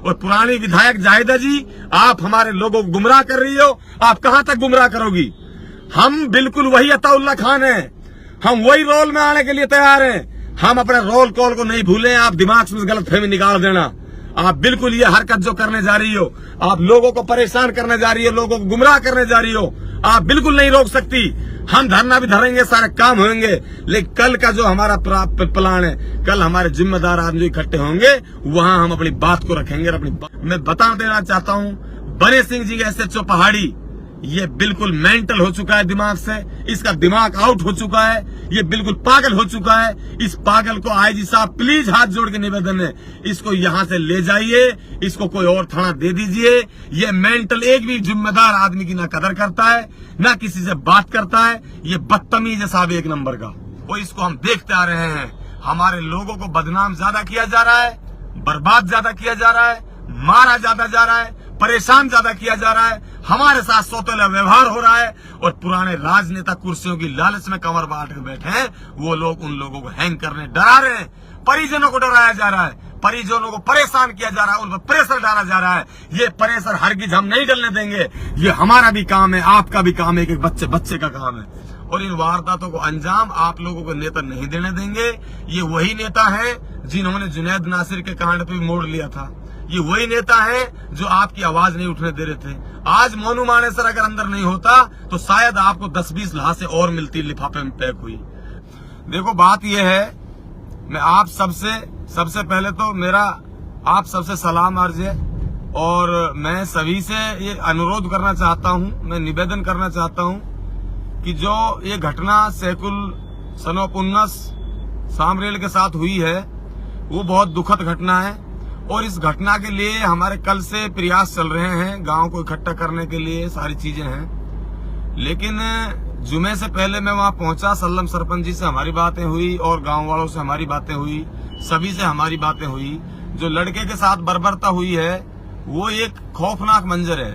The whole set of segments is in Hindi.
और पुरानी विधायक जाहिदा जी, आप हमारे लोगों को गुमराह कर रही हो। आप कहां तक गुमराह करोगी? हम बिल्कुल वही अताउल्ला खान हैं, हम वही रोल में आने के लिए तैयार हैं। हम अपने रोल कॉल को नहीं भूलें। आप दिमाग से गलत फहमी निकाल देना। आप बिल्कुल ये हरकत जो करने जा रही हो, आप लोगों को परेशान करने जा रही हो, लोगों को गुमराह करने जा रही हो, आप बिल्कुल नहीं रोक सकती। हम धरना भी धरेंगे, सारे काम होंगे, लेकिन कल का जो हमारा प्लान है, कल हमारे जिम्मेदार आदमी इकट्ठे होंगे, वहां हम अपनी बात को रखेंगे। मैं बता देना चाहता हूं, बने सिंह जी के SHO पहाड़ी ये बिल्कुल मेंटल हो चुका है दिमाग से, इसका दिमाग आउट हो चुका है, ये बिल्कुल पागल हो चुका है। इस पागल को IG साहब प्लीज हाथ जोड़ के निवेदन है, इसको यहां से ले जाइए, इसको कोई और थाना दे दीजिए। ये मेंटल एक भी जिम्मेदार आदमी की ना कदर करता है, ना किसी से बात करता है। ये बदतमीज है साहब एक नंबर का। और इसको हम देखते आ रहे हैं। हमारे लोगों को बदनाम ज्यादा किया जा रहा है, बर्बाद ज्यादा किया जा रहा है, मारा ज्यादा जा रहा है, परेशान ज्यादा किया जा रहा है, हमारे साथ सौतेला व्यवहार हो रहा है। और पुराने राजनेता कुर्सियों की लालच में कमर बांट के बैठे हैं, वो लोग उन लोगों को हैंग करने डरा रहे हैं। परिजनों को डराया जा रहा है, परिजनों को परेशान किया जा रहा है, उन पर प्रेशर डाला जा रहा है। ये प्रेशर हरगिज हम नहीं डलने देंगे। ये हमारा भी काम है, आपका भी काम है, एक बच्चे का काम है। और इन वारदातों को अंजाम आप लोगों को नेता नहीं देने देंगे। ये वही नेता है जिन्होंने जुनैद नासिर के कांड पे भी मोड़ लिया था। ये वही नेता है जो आपकी आवाज नहीं उठने दे रहे थे। आज मोनू मानेसर अगर अंदर नहीं होता तो शायद आपको 10-20 लाशें और मिलती, लिफाफे में पैक हुई। देखो बात यह है, मैं आप सबसे पहले तो मेरा आप सबसे सलाम अर्ज है। और मैं सभी से ये अनुरोध करना चाहता हूं, मैं निवेदन करना चाहता हूं कि जो ये घटना सैकुल सनोप 19 सामरेल के साथ हुई है, वो बहुत दुखद घटना है। और इस घटना के लिए हमारे कल से प्रयास चल रहे हैं, गांव को इकट्ठा करने के लिए सारी चीजें हैं। लेकिन जुमे से पहले मैं वहां पहुंचा, सल्लम सरपंच जी से हमारी बातें हुई और गांव वालों से हमारी बातें हुई, सभी से हमारी बातें हुई। जो लड़के के साथ बर्बरता हुई है वो एक खौफनाक मंजर है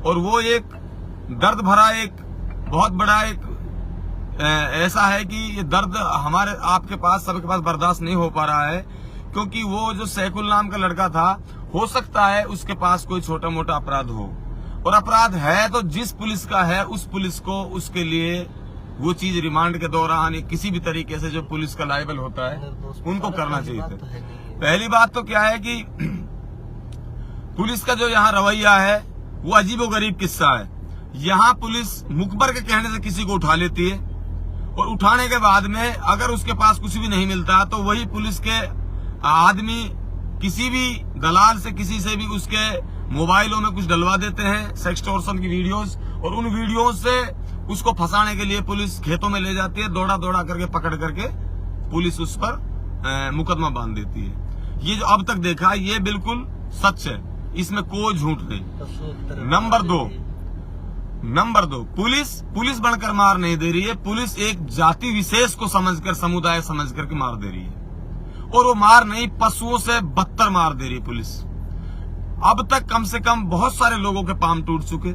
और वो एक दर्द भरा, एक बहुत बड़ा एक ऐसा है कि ये दर्द हमारे आपके पास सबके पास बर्दाश्त नहीं हो पा रहा है। क्योंकि वो जो सैकुल नाम का लड़का था, हो सकता है उसके पास कोई छोटा मोटा अपराध हो, और अपराध है तो जिस पुलिस का है उस पुलिस को उसके लिए वो चीज रिमांड के दौरान किसी भी तरीके से जो पुलिस का लायबल होता है उनको करना चाहिए था। पहली बात तो क्या है कि पुलिस का जो यहाँ रवैया है वो अजीबोगरीब किस्सा है। यहाँ पुलिस मुखबर के कहने से किसी को उठा लेती है और उठाने के बाद में अगर उसके पास कुछ भी नहीं मिलता तो वही पुलिस के आदमी किसी भी दलाल से, किसी से भी उसके मोबाइलों में कुछ डलवा देते हैं, सेक्सटॉर्शन की वीडियोस, और उन वीडियोस से उसको फंसाने के लिए पुलिस खेतों में ले जाती है, दौड़ा करके पकड़ करके पुलिस उस पर मुकदमा बांध देती है। ये जो अब तक देखा ये बिल्कुल सच है, इसमें कोई झूठ नहीं। नंबर दो, पुलिस बनकर मार नहीं दे रही है, पुलिस एक जाति विशेष को समझकर, समुदाय समझकर के मार दे रही है। और वो मार नहीं, पशुओं से बदतर मार दे रही पुलिस। अब तक कम से कम बहुत सारे लोगों के पांव टूट चुके,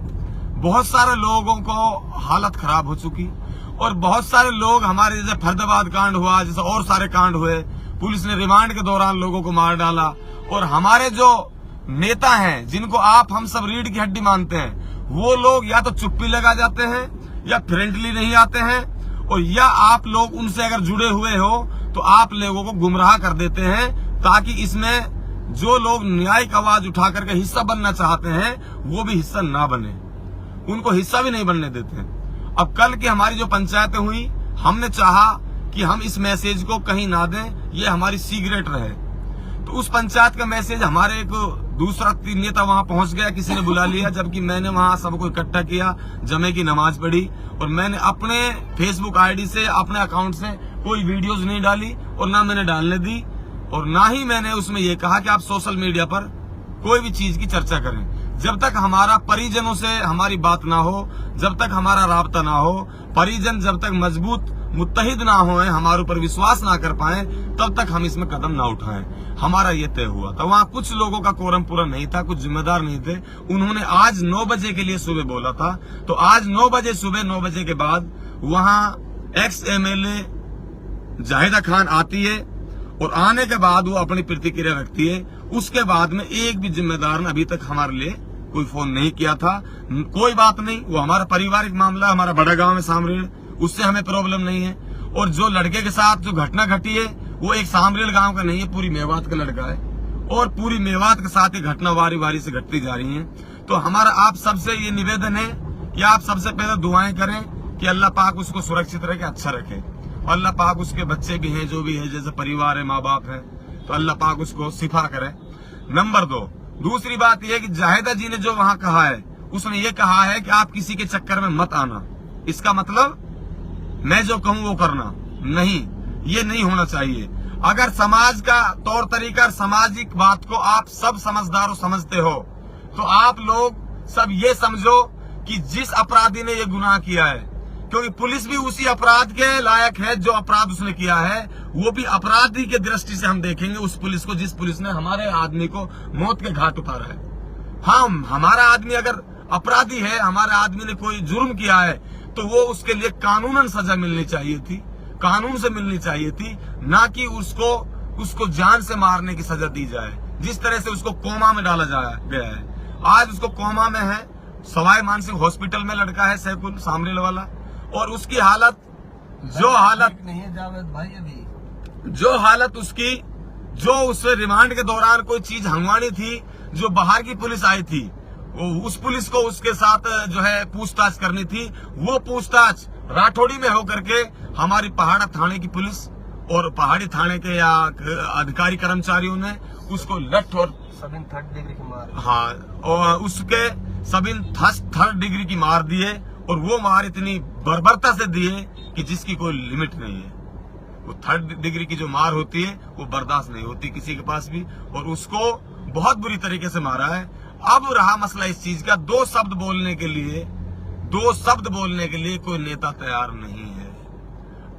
बहुत सारे लोगों को हालत खराब हो चुकी, और बहुत सारे लोग हमारे जैसे फरीदाबाद कांड हुआ, जैसे और सारे कांड हुए, पुलिस ने रिमांड के दौरान लोगों को मार डाला। और हमारे जो नेता हैं जिनको आप हम सब रीढ़ की हड्डी मानते हैं, वो लोग या तो चुप्पी लगा जाते हैं या फ्रेंडली नहीं आते हैं, और या आप लोग उनसे अगर जुड़े हुए हो तो आप लोगों को गुमराह कर देते हैं, ताकि इसमें जो लोग न्यायिक आवाज उठा करके हिस्सा बनना चाहते हैं वो भी हिस्सा ना बने, उनको हिस्सा भी नहीं बनने देते हैं। अब कल की हमारी जो पंचायतें हुई, हमने चाहा कि हम इस मैसेज को कहीं ना दें, ये हमारी सीक्रेट रहे। तो उस पंचायत का मैसेज हमारे एक दूसरा नेता वहां पहुंच गया, किसी ने बुला लिया, जबकि मैंने वहां सबको इकट्ठा किया, जमे की नमाज पढ़ी, और मैंने अपने फेसबुक आईडी से, अपने अकाउंट से कोई वीडियोस नहीं डाली और ना मैंने डालने दी, और ना ही मैंने उसमें यह कहा कि आप सोशल मीडिया पर कोई भी चीज की चर्चा करें। जब तक हमारा परिजनों से हमारी बात ना हो, जब तक हमारा राब्ता ना हो, परिजन जब तक मजबूत मुत्तहिद ना हो, हमारे ऊपर विश्वास ना कर पाए, तब तक हम इसमें कदम ना उठाएं। हमारा ये तय हुआ था। वहां कुछ लोगों का कोरम पूरा नहीं था, कुछ जिम्मेदार नहीं थे। उन्होंने आज 9 बजे के लिए सुबह बोला था, तो आज 9 बजे सुबह 9 बजे के बाद वहां एक्स MLA जाहिदा खान आती है और आने के बाद वो अपनी प्रतिक्रिया रखती है। उसके बाद में एक भी जिम्मेदार ने अभी तक हमारे लिए कोई फोन नहीं किया था। कोई बात नहीं, वो हमारा पारिवारिक मामला, हमारा बड़ा गांव है सामरील, उससे हमें प्रॉब्लम नहीं है। और जो लड़के के साथ जो घटना घटी है वो एक सामरील गांव का नहीं है, पूरी मेवात का लड़का है और पूरी मेवात के साथ ये घटना वारी वारी से घटती जा रही है। तो हमारा आप सबसे ये निवेदन है कि आप सबसे पहले दुआएं करें कि अल्लाह पाक उसको सुरक्षित रखे, अच्छा रखे। और अल्लाह पाक उसके बच्चे भी हैं, जो भी है, जैसे परिवार है, माँ बाप है, तो अल्लाह पाक उसको शिफा करे। नंबर 2, दूसरी बात यह कि जाहिदा जी ने जो वहां कहा है, उसने ये कहा है कि आप किसी के चक्कर में मत आना। इसका मतलब मैं जो कहूं वो करना नहीं, ये नहीं होना चाहिए। अगर समाज का तौर तरीका, सामाजिक बात को आप सब समझदार समझते हो तो आप लोग सब ये समझो कि जिस अपराधी ने ये गुनाह किया है, क्योंकि पुलिस भी उसी अपराध के लायक है जो अपराध उसने किया है, वो भी अपराधी के दृष्टि से हम देखेंगे उस पुलिस को, जिस पुलिस ने हमारे आदमी को मौत के घाट उतारा है। हम हमारा आदमी अगर अपराधी है, हमारे आदमी ने कोई जुर्म किया है, तो वो उसके लिए कानूनन सजा मिलनी चाहिए थी, कानून से मिलनी चाहिए थी, ना कि उसको जान से मारने की सजा दी जाए। जिस तरह से उसको कोमा में डाला गया है, आज उसको कोमा में है, सवाई मानसिक हॉस्पिटल में लड़का है सैफुल सामरील वाला, और उसकी हालत नहीं है जावेद भाई, अभी जो हालत उसकी, जो उससे रिमांड के दौरान कोई चीज हंगवानी थी, जो बाहर की पुलिस आई थी, उस पुलिस को उसके साथ जो है पूछताछ करनी थी, वो पूछताछ राठौड़ी में होकर के हमारी पहाड़ा थाने की पुलिस और पहाड़ी थाने के या अधिकारी कर्मचारियों ने उसको लठ और सब इन 3rd डिग्री की मार, हाँ, और उसके सब इन 3rd डिग्री की मार दिए, और वो मार इतनी बर्बरता से दिए कि जिसकी कोई लिमिट नहीं है। वो 3rd डिग्री की जो मार होती है वो बर्दाश्त नहीं होती किसी के पास भी, और उसको बहुत बुरी तरीके से मारा है। अब रहा मसला इस चीज का, 2 शब्द बोलने के लिए कोई नेता तैयार नहीं है।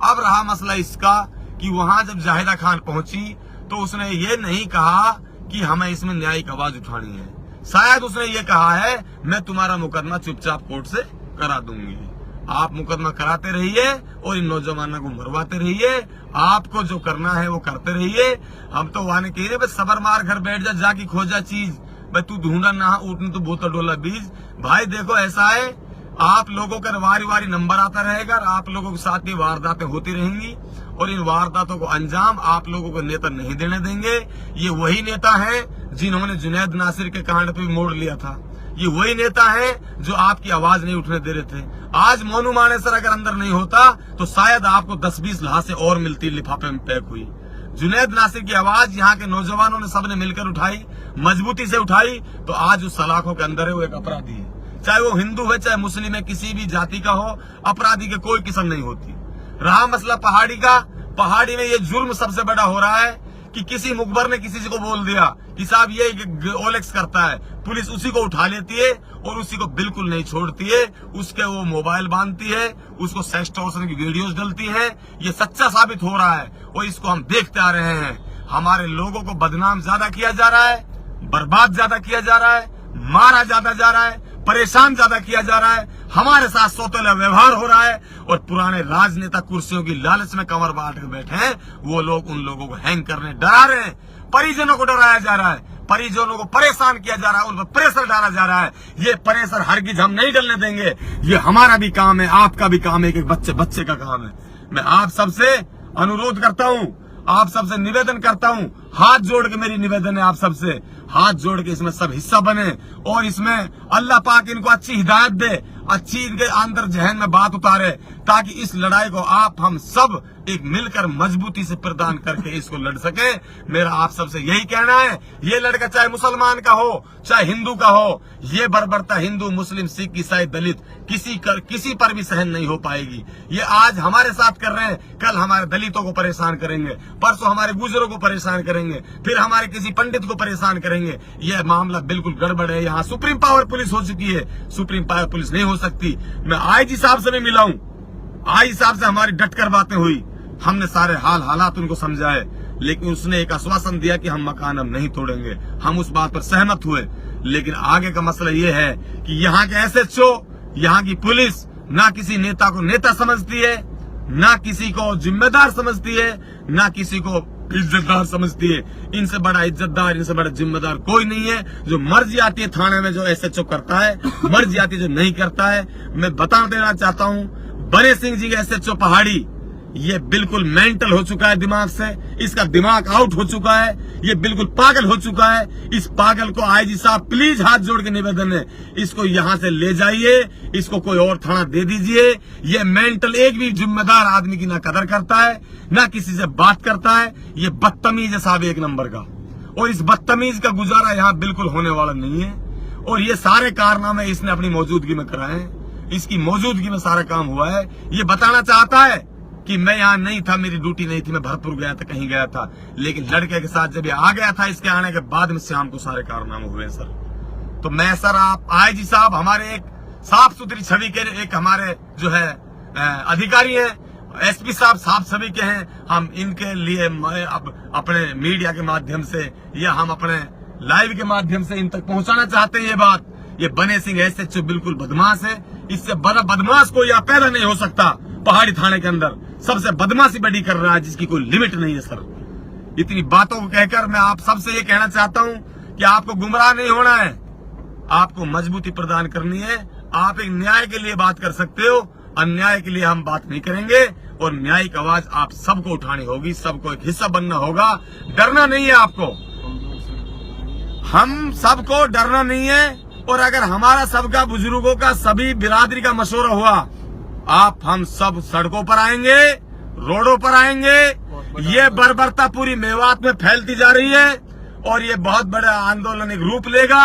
अब रहा मसला इसका कि वहां जब जाहिदा खान पहुंची तो उसने ये नहीं कहा कि हमें इसमें न्यायिक आवाज उठानी है, शायद उसने ये कहा है मैं तुम्हारा मुकदमा चुपचाप कोर्ट से करा दूंगी। आप मुकदमा कराते रहिए और इन नौजवानों को मरवाते रहिए, आपको जो करना है वो करते रहिए। हम तो वहां कह रहे सबर मार घर बैठ जा, जाके खोजा चीज, भाई तू ढूंढा ना उठने तो बोतल डोला बीज। भाई देखो ऐसा है, आप लोगों का वारी नंबर आता रहेगा, आप लोगों के साथ ये वारदातें होती रहेंगी, और इन वारदातों को अंजाम आप लोगों को नेता नहीं देने देंगे। ये वही नेता है जिन्होंने जुनैद नासिर के कांड पे मोड़ लिया था, ये वही नेता है जो आपकी आवाज नहीं उठने दे रहे थे। आज मोनू मानेसर अगर अंदर नहीं होता तो शायद आपको 10-20 लाशें और मिलती, लिफाफे में पैक हुई। जुनैद नासिर की आवाज यहाँ के नौजवानों ने सबने मिलकर उठाई, मजबूती से उठाई, तो आज उस सलाखों के अंदर है वो एक अपराधी है, चाहे वो हिंदू है चाहे मुस्लिम है, किसी भी जाति का हो, अपराधी के कोई किस्म नहीं होती। रहा मसला पहाड़ी का, पहाड़ी में ये जुर्म सबसे बड़ा हो रहा है कि किसी मुखबर ने किसी को बोल दिया कि साहब ये ओलेक्स करता है, पुलिस उसी को उठा लेती है और उसी को बिल्कुल नहीं छोड़ती है, उसके वो मोबाइल बांधती है, उसको सेक्सटॉर्शन की वीडियोस डलती है। ये सच्चा साबित हो रहा है और इसको हम देखते आ रहे हैं। हमारे लोगों को बदनाम ज्यादा किया जा रहा है, बर्बाद ज्यादा किया जा रहा है, मारा ज्यादा जा रहा है, परेशान ज्यादा किया जा रहा है, हमारे साथ सौतेला व्यवहार हो रहा है, और पुराने राजनेता कुर्सियों की लालच में कमर बांट कर बैठे हैं, वो लोग उन लोगों को हैंग करने डरा रहे हैं। परिजनों को डराया जा रहा है, परिजनों को परेशान किया जा रहा है, उन पर प्रेशर डाला जा रहा है। ये प्रेशर हरगिज हम नहीं डलने देंगे। ये हमारा भी काम है, आपका भी काम है, एक बच्चे का काम है। मैं आप सबसे अनुरोध करता हूँ, आप सबसे निवेदन करता हूँ, हाथ जोड़ के मेरी निवेदन है आप सबसे, हाथ जोड़ के इसमें सब हिस्सा बने और इसमें अल्लाह पाक इनको अच्छी हिदायत दे, अच्छी इनके अंदर जहन में बात उतारे, ताकि इस लड़ाई को आप हम सब एक मिलकर मजबूती से प्रदान करके इसको लड़ सके। मेरा आप सबसे यही कहना है, ये लड़का चाहे मुसलमान का हो चाहे हिंदू का हो, ये बर्बरता हिंदू मुस्लिम सिख ईसाई दलित किसी पर भी सहन नहीं हो पाएगी। ये आज हमारे साथ कर रहे हैं, कल हमारे दलितों को परेशान करेंगे, परसों हमारे गुजरों को परेशान करेंगे, फिर हमारे किसी पंडित को परेशान करेंगे। यह मामला बिल्कुल गड़बड़ है। यहाँ सुप्रीम पावर पुलिस हो चुकी है, सुप्रीम पावर पुलिस नहीं हो सकती। मैं आईजी साहब से भी मिला हूँ, आईजी साहब से हमारी डटकर बातें हुई, हमने सारे हालात उनको समझाए, लेकिन उसने एक आश्वासन दिया कि हम मकान हम नहीं तोड़ेंगे। हम उस बात पर सहमत हुए, लेकिन आगे का मसला ये है कि यहाँ के एसएचओ, यहाँ की पुलिस ना किसी नेता को नेता समझती है, ना किसी को जिम्मेदार समझती है, ना किसी को इज्जतदार समझती है। इनसे बड़ा इज्जतदार, इनसे बड़ा जिम्मेदार कोई नहीं है। जो मर्जी आती है थाने में जो एसएचओ करता है, मर्जी आती है जो नहीं करता है। मैं बता देना चाहता हूँ, बने सिंह जी का एसएचओ पहाड़ी ये बिल्कुल मेंटल हो चुका है दिमाग से, इसका दिमाग आउट हो चुका है, ये बिल्कुल पागल हो चुका है। इस पागल को आईजी साहब प्लीज हाथ जोड़ के निवेदन है, इसको यहाँ से ले जाइए, इसको कोई और थाना दे दीजिए। ये मेंटल एक भी जिम्मेदार आदमी की ना कदर करता है, ना किसी से बात करता है। ये बदतमीज है साहब एक नंबर का, और इस बदतमीज का गुजारा यहाँ बिल्कुल होने वाला नहीं है। और ये सारे कारनामे इसने अपनी मौजूदगी में कराए हैं, इसकी मौजूदगी में सारा काम हुआ है। ये बताना चाहता है कि मैं यहाँ नहीं था, मेरी ड्यूटी नहीं थी, मैं भरतपुर गया था, कहीं गया था, लेकिन लड़के के साथ जब ये आ गया था, इसके आने के बाद में शाम को सारे कारनामे हुए सर। तो मैं सर, आप आईजी साहब हमारे एक साफ सुथरी छवि के एक हमारे जो है अधिकारी हैं, एसपी साहब साफ छवि के हैं। हम इनके लिए मैं अब अपने मीडिया के माध्यम से या हम अपने लाइव के माध्यम से इन तक पहुंचाना चाहते हैं ये बात। ये बने सिंह एसएचओ बिल्कुल बदमाश है, इससे बड़ा बदमाश कोई यहाँ पैदा नहीं हो सकता। पहाड़ी थाने के अंदर सबसे बदमाशी बड़ी कर रहा है, जिसकी कोई लिमिट नहीं है सर। इतनी बातों को कहकर मैं आप सबसे ये कहना चाहता हूँ कि आपको गुमराह नहीं होना है, आपको मजबूती प्रदान करनी है। आप एक न्याय के लिए बात कर सकते हो, अन्याय के लिए हम बात नहीं करेंगे। और न्यायिक आवाज आप सबको उठानी होगी, सबको एक हिस्सा बनना होगा। डरना नहीं है आपको, हम सबको डरना नहीं है। और अगर हमारा सबका, बुजुर्गों का, सभी बिरादरी का मशवरा हुआ, आप हम सब सड़कों पर आएंगे, रोडों पर आएंगे। ये बर्बरता पूरी मेवात में फैलती जा रही है और ये बहुत बड़ा आंदोलन एक रूप लेगा।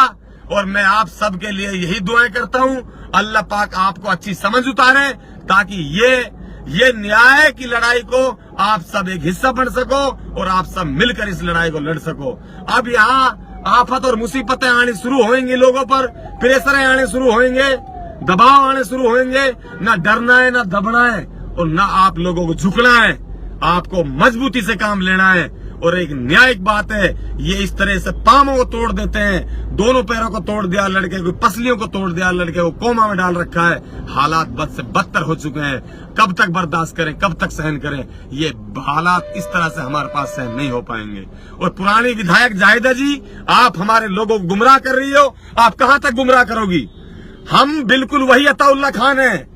और मैं आप सबके लिए यही दुआएं करता हूं, अल्लाह पाक आपको अच्छी समझ उतारे, ताकि ये न्याय की लड़ाई को आप सब एक हिस्सा बन सको और आप सब मिलकर इस लड़ाई को लड़ सको। अब यहाँ आफत और मुसीबतें आनी शुरू होंगी, लोगों पर प्रेशरें आने शुरू होंगे, दबाव आने शुरू होंगे। ना डरना है, ना दबना है, और ना आप लोगों को झुकना है। आपको मजबूती से काम लेना है। और एक न्यायिक बात है, ये इस तरह से पामों को तोड़ देते हैं, दोनों पैरों को तोड़ दिया लड़के को, पसलियों को तोड़ दिया लड़के को, कोमा में डाल रखा है। हालात बद से बदतर हो चुके हैं। कब तक बर्दाश्त करें, कब तक सहन करें? ये हालात इस तरह से हमारे पास सहन नहीं हो पाएंगे। और पुरानी विधायक जाहिदा जी, आप हमारे लोगों को गुमराह कर रही हो, आप कहां तक गुमराह करोगी? हम बिल्कुल वही अताउल्ला खान हैं,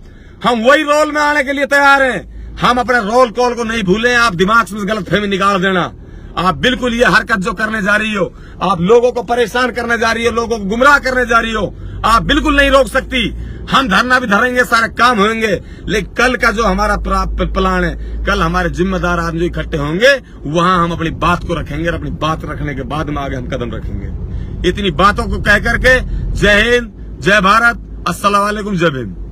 हम वही रोल में आने के लिए तैयार हैं। हम अपने रोल कॉल को नहीं भूले। आप दिमाग से गलतफहमी निकाल देना। आप बिल्कुल ये हरकत जो करने जा रही हो, आप लोगों को परेशान करने जा रही हो, लोगों को गुमराह करने जा रही हो, आप बिल्कुल नहीं रोक सकती। हम धरना भी धरेंगे, सारे काम होंगे, लेकिन कल का जो हमारा प्लान है, कल हमारे जिम्मेदार आदमी इकट्ठे होंगे, वहां हम अपनी बात को रखेंगे और अपनी बात रखने के बाद में आगे हम कदम रखेंगे। इतनी बातों को कह करके जय हिंद, जय भारत, अस्सलाम वालेकुम, जय भीम।